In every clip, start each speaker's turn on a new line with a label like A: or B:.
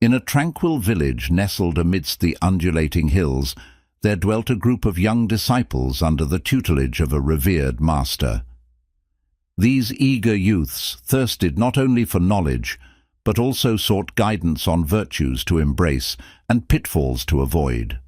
A: In a tranquil village nestled amidst the undulating hills, there dwelt a group of young disciples under the tutelage of a revered master. These eager youths thirsted not only for knowledge, but also sought guidance on virtues to embrace and pitfalls to avoid.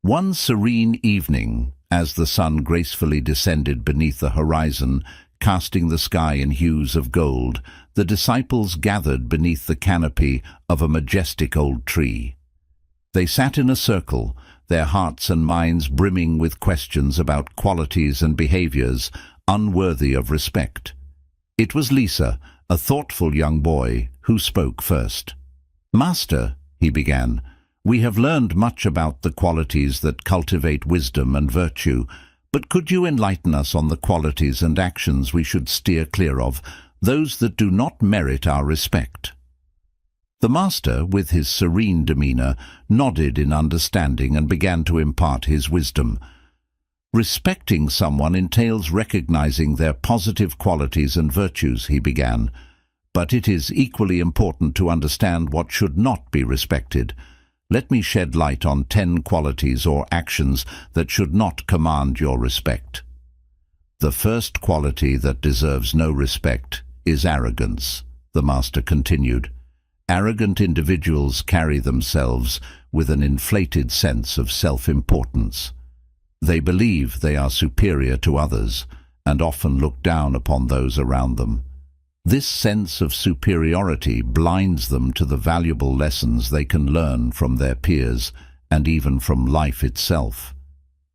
A: One serene evening, as the sun gracefully descended beneath the horizon, casting the sky in hues of gold, the disciples gathered beneath the canopy of a majestic old tree. They sat in a circle, their hearts and minds brimming with questions about qualities and behaviors unworthy of respect. It was Lisa, a thoughtful young boy, who spoke first. "Master," he began, "we have learned much about the qualities that cultivate wisdom and virtue, but could you enlighten us on the qualities and actions we should steer clear of, those that do not merit our respect?" The master, with his serene demeanor, nodded in understanding and began to impart his wisdom. "Respecting someone entails recognizing their positive qualities and virtues," he began, "but it is equally important to understand what should not be respected. Let me shed light on 10 qualities or actions that should not command your respect. The first quality that deserves no respect is arrogance," the master continued. "Arrogant individuals carry themselves with an inflated sense of self-importance. They believe they are superior to others and often look down upon those around them. This sense of superiority blinds them to the valuable lessons they can learn from their peers and even from life itself.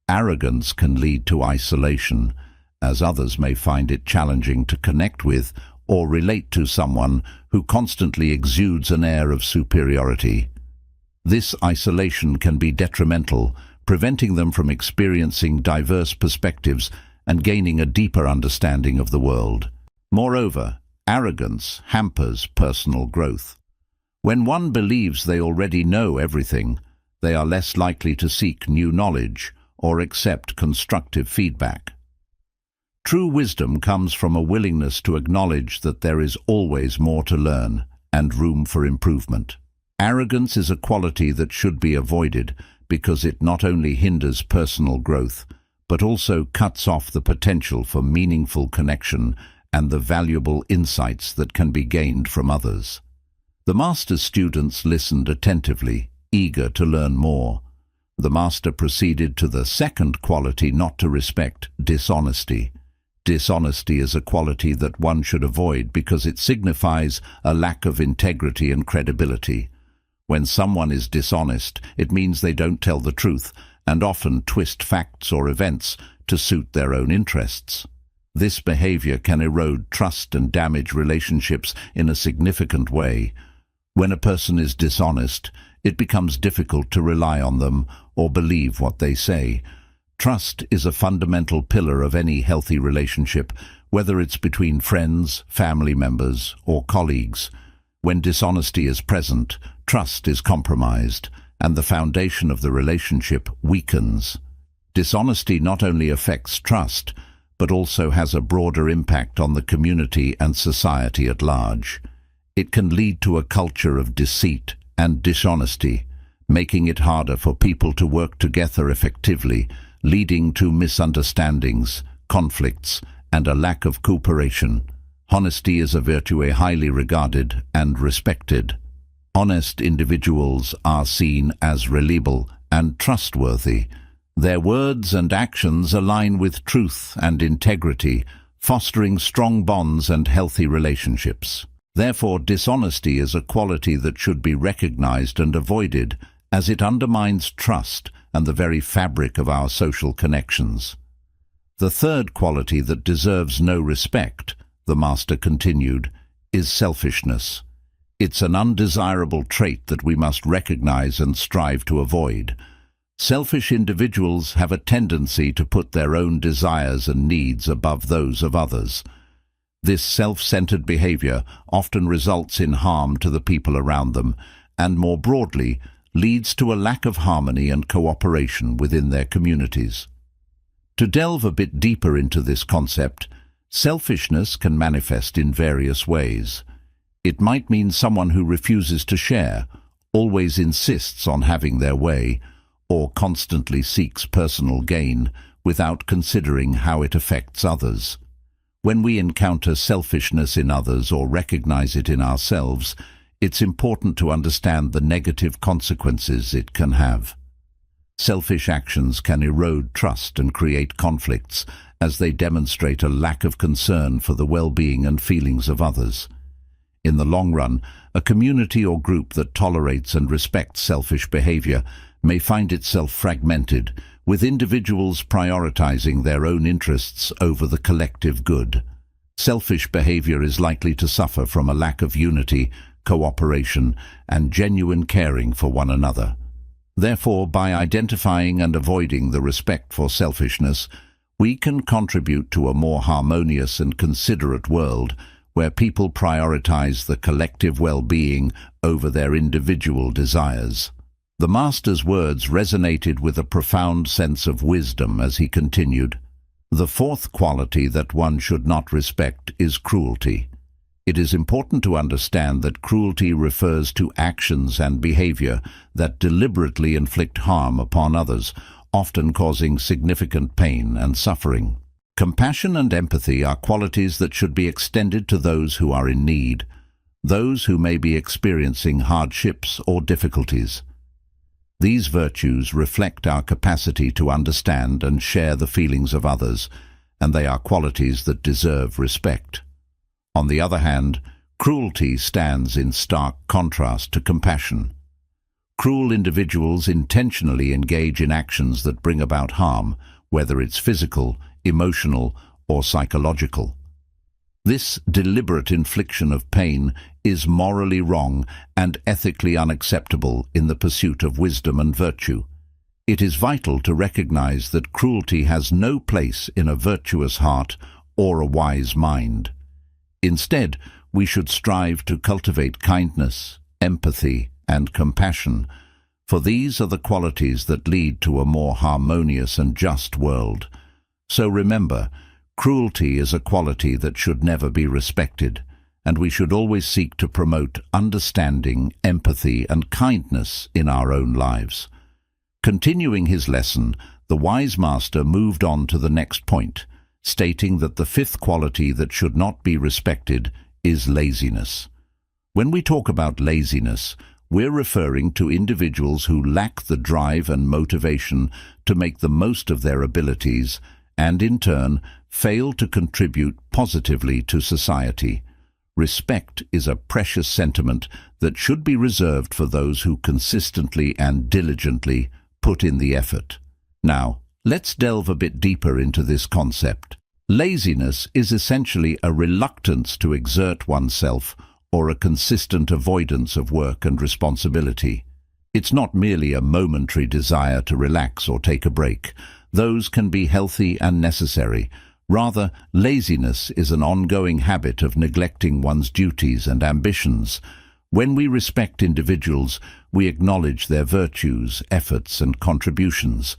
A: Arrogance can lead to isolation, as others may find it challenging to connect with or relate to someone who constantly exudes an air of superiority. This isolation can be detrimental, preventing them from experiencing diverse perspectives and gaining a deeper understanding of the world. Moreover, arrogance hampers personal growth. When one believes they already know everything, they are less likely to seek new knowledge or accept constructive feedback. True wisdom comes from a willingness to acknowledge that there is always more to learn and room for improvement. Arrogance is a quality that should be avoided because it not only hinders personal growth, but also cuts off the potential for meaningful connection and the valuable insights that can be gained from others. The master's students listened attentively, eager to learn more. The master proceeded to the second quality not to respect: dishonesty. Dishonesty is a quality that one should avoid because it signifies a lack of integrity and credibility. When someone is dishonest, it means they don't tell the truth and often twist facts or events to suit their own interests. This behavior can erode trust and damage relationships in a significant way. When a person is dishonest, it becomes difficult to rely on them or believe what they say. Trust is a fundamental pillar of any healthy relationship, whether it's between friends, family members, or colleagues. When dishonesty is present, trust is compromised, and the foundation of the relationship weakens. Dishonesty not only affects trust, but also has a broader impact on the community and society at large. It can lead to a culture of deceit and dishonesty, making it harder for people to work together effectively, leading to misunderstandings, conflicts, and a lack of cooperation. Honesty is a virtue highly regarded and respected. Honest individuals are seen as reliable and trustworthy. Their words and actions align with truth and integrity, fostering strong bonds and healthy relationships. Therefore, dishonesty is a quality that should be recognized and avoided, as it undermines trust and the very fabric of our social connections. The third quality that deserves no respect, the master continued, is selfishness. It's an undesirable trait that we must recognize and strive to avoid. Selfish individuals have a tendency to put their own desires and needs above those of others. This self-centered behavior often results in harm to the people around them, and more broadly, leads to a lack of harmony and cooperation within their communities. To delve a bit deeper into this concept, selfishness can manifest in various ways. It might mean someone who refuses to share always insists on having their way, or constantly seeks personal gain without considering how it affects others. When we encounter selfishness in others or recognize it in ourselves, it's important to understand the negative consequences it can have. Selfish actions can erode trust and create conflicts, as they demonstrate a lack of concern for the well-being and feelings of others. In the long run, a community or group that tolerates and respects selfish behavior may find itself fragmented, with individuals prioritizing their own interests over the collective good. Selfish behavior is likely to suffer from a lack of unity, cooperation, and genuine caring for one another. Therefore, by identifying and avoiding the respect for selfishness, we can contribute to a more harmonious and considerate world where people prioritize the collective well-being over their individual desires. The Master's words resonated with a profound sense of wisdom as he continued, "The fourth quality that one should not respect is cruelty. It is important to understand that cruelty refers to actions and behavior that deliberately inflict harm upon others, often causing significant pain and suffering. Compassion and empathy are qualities that should be extended to those who are in need, those who may be experiencing hardships or difficulties. These virtues reflect our capacity to understand and share the feelings of others, and they are qualities that deserve respect. On the other hand, cruelty stands in stark contrast to compassion. Cruel individuals intentionally engage in actions that bring about harm, whether it's physical, emotional, or psychological. This deliberate infliction of pain is morally wrong and ethically unacceptable in the pursuit of wisdom and virtue. It is vital to recognize that cruelty has no place in a virtuous heart or a wise mind. Instead, we should strive to cultivate kindness, empathy, and compassion, for these are the qualities that lead to a more harmonious and just world. So remember, cruelty is a quality that should never be respected, and we should always seek to promote understanding, empathy, and kindness in our own lives. Continuing his lesson, the wise master moved on to the next point, stating that the fifth quality that should not be respected is laziness. When we talk about laziness, we're referring to individuals who lack the drive and motivation to make the most of their abilities and, in turn, fail to contribute positively to society. Respect is a precious sentiment that should be reserved for those who consistently and diligently put in the effort. Now, let's delve a bit deeper into this concept. Laziness is essentially a reluctance to exert oneself or a consistent avoidance of work and responsibility. It's not merely a momentary desire to relax or take a break. Those can be healthy and necessary. Rather, laziness is an ongoing habit of neglecting one's duties and ambitions. When we respect individuals, we acknowledge their virtues, efforts, and contributions.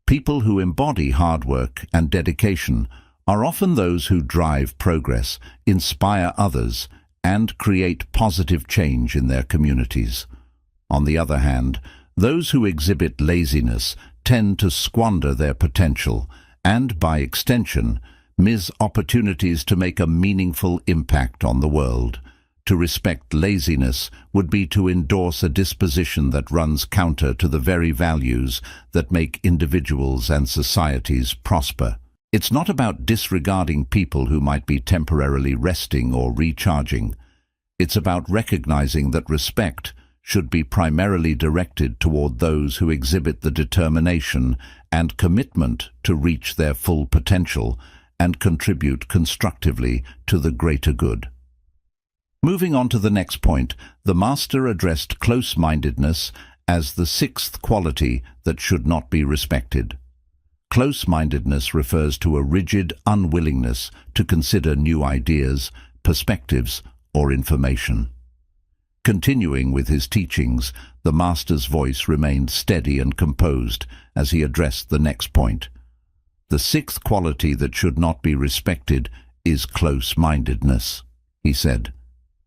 A: People who embody hard work and dedication are often those who drive progress, inspire others, and create positive change in their communities. On the other hand, those who exhibit laziness tend to squander their potential and, by extension, miss opportunities to make a meaningful impact on the world. To respect laziness would be to endorse a disposition that runs counter to the very values that make individuals and societies prosper. It's not about disregarding people who might be temporarily resting or recharging. It's about recognizing that respect should be primarily directed toward those who exhibit the determination and commitment to reach their full potential and contribute constructively to the greater good. Moving on to the next point, the Master addressed close-mindedness as the sixth quality that should not be respected. Close-mindedness refers to a rigid unwillingness to consider new ideas, perspectives, or information. Continuing with his teachings, the Master's voice remained steady and composed as he addressed the next point. The sixth quality that should not be respected is close-mindedness, he said.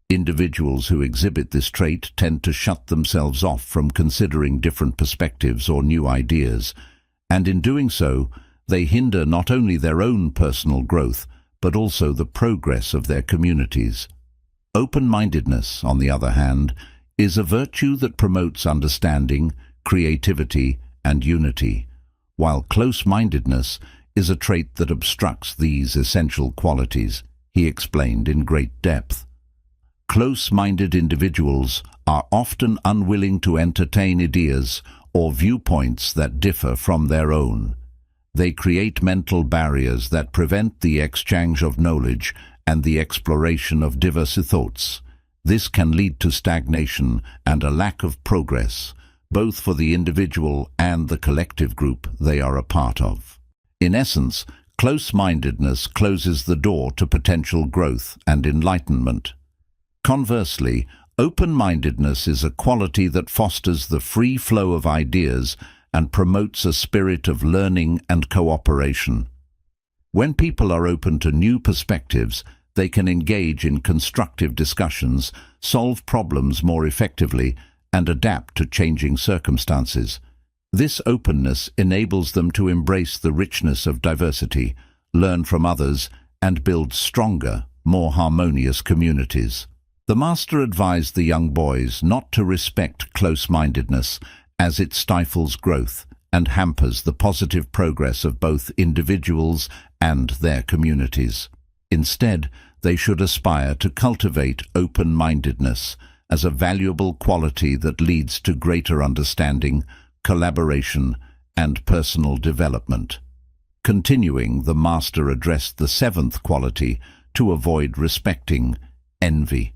A: Individuals who exhibit this trait tend to shut themselves off from considering different perspectives or new ideas, and in doing so, they hinder not only their own personal growth, but also the progress of their communities. Open-mindedness, on the other hand, is a virtue that promotes understanding, creativity, and unity, while close-mindedness is a trait that obstructs these essential qualities, he explained in great depth. Close-minded individuals are often unwilling to entertain ideas or viewpoints that differ from their own. They create mental barriers that prevent the exchange of knowledge and the exploration of diverse thoughts. This can lead to stagnation and a lack of progress, both for the individual and the collective group they are a part of. In essence, close-mindedness closes the door to potential growth and enlightenment. Conversely, open-mindedness is a quality that fosters the free flow of ideas and promotes a spirit of learning and cooperation. When people are open to new perspectives, they can engage in constructive discussions, solve problems more effectively, and adapt to changing circumstances. This openness enables them to embrace the richness of diversity, learn from others, and build stronger, more harmonious communities. The master advised the young boys not to respect close-mindedness, as it stifles growth and hampers the positive progress of both individuals and their communities. Instead, they should aspire to cultivate open-mindedness as a valuable quality that leads to greater understanding, collaboration, and personal development. Continuing, the master addressed the seventh quality to avoid respecting: envy.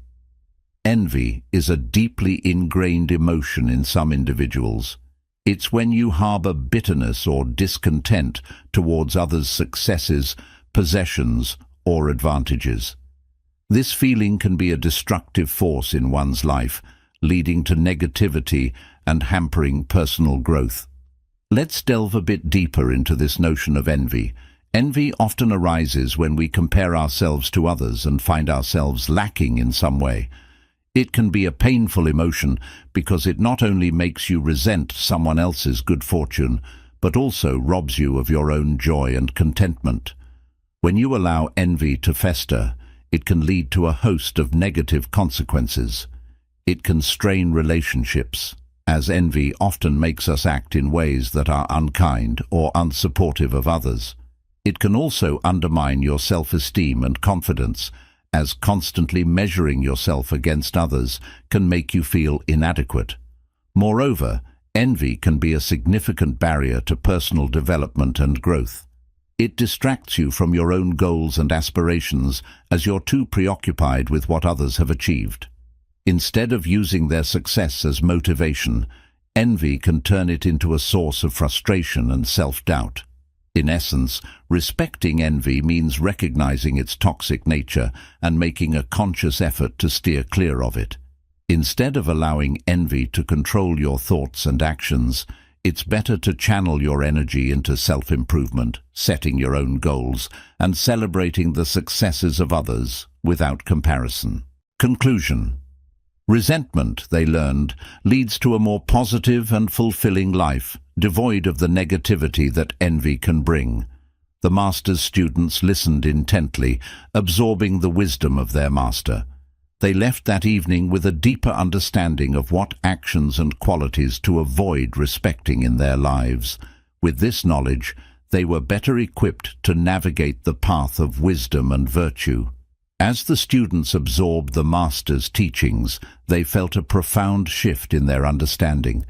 A: Envy is a deeply ingrained emotion in some individuals. It's when you harbor bitterness or discontent towards others' successes, possessions, or advantages. This feeling can be a destructive force in one's life, leading to negativity and hampering personal growth. Let's delve a bit deeper into this notion of envy. Envy often arises when we compare ourselves to others and find ourselves lacking in some way. It can be a painful emotion because it not only makes you resent someone else's good fortune, but also robs you of your own joy and contentment. When you allow envy to fester, it can lead to a host of negative consequences. It can strain relationships, as envy often makes us act in ways that are unkind or unsupportive of others. It can also undermine your self-esteem and confidence, as constantly measuring yourself against others can make you feel inadequate. Moreover, envy can be a significant barrier to personal development and growth. It distracts you from your own goals and aspirations as you're too preoccupied with what others have achieved. Instead of using their success as motivation, envy can turn it into a source of frustration and self-doubt. In essence, respecting envy means recognizing its toxic nature and making a conscious effort to steer clear of it. Instead of allowing envy to control your thoughts and actions, it's better to channel your energy into self-improvement, setting your own goals, and celebrating the successes of others without comparison. Conclusion. Resentment, they learned, leads to a more positive and fulfilling life, devoid of the negativity that envy can bring. The master's students listened intently, absorbing the wisdom of their master. They left that evening with a deeper understanding of what actions and qualities to avoid respecting in their lives. With this knowledge, they were better equipped to navigate the path of wisdom and virtue. As the students absorbed the master's teachings, they felt a profound shift in their understanding.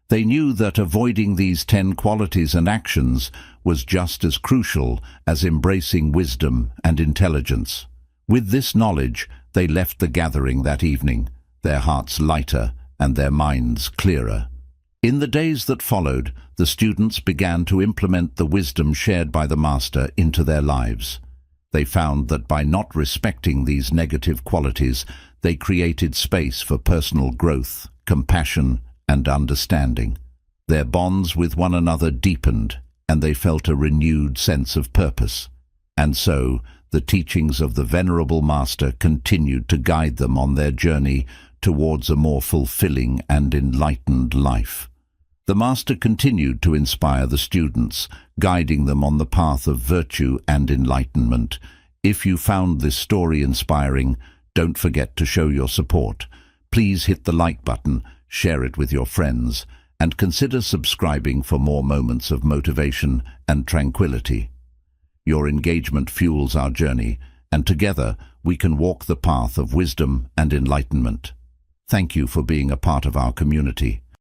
A: They knew that avoiding these 10 qualities and actions was just as crucial as embracing wisdom and intelligence. With this knowledge, they left the gathering that evening, their hearts lighter and their minds clearer. In the days that followed, the students began to implement the wisdom shared by the master into their lives. They found that by not respecting these negative qualities, they created space for personal growth, compassion, and understanding. Their bonds with one another deepened, and they felt a renewed sense of purpose. And so, the teachings of the Venerable Master continued to guide them on their journey towards a more fulfilling and enlightened life. The Master continued to inspire the students, guiding them on the path of virtue and enlightenment. If you found this story inspiring, don't forget to show your support. Please hit the like button, share it with your friends, and consider subscribing for more moments of motivation and tranquility. Your engagement fuels our journey, and together we can walk the path of wisdom and enlightenment. Thank you for being a part of our community.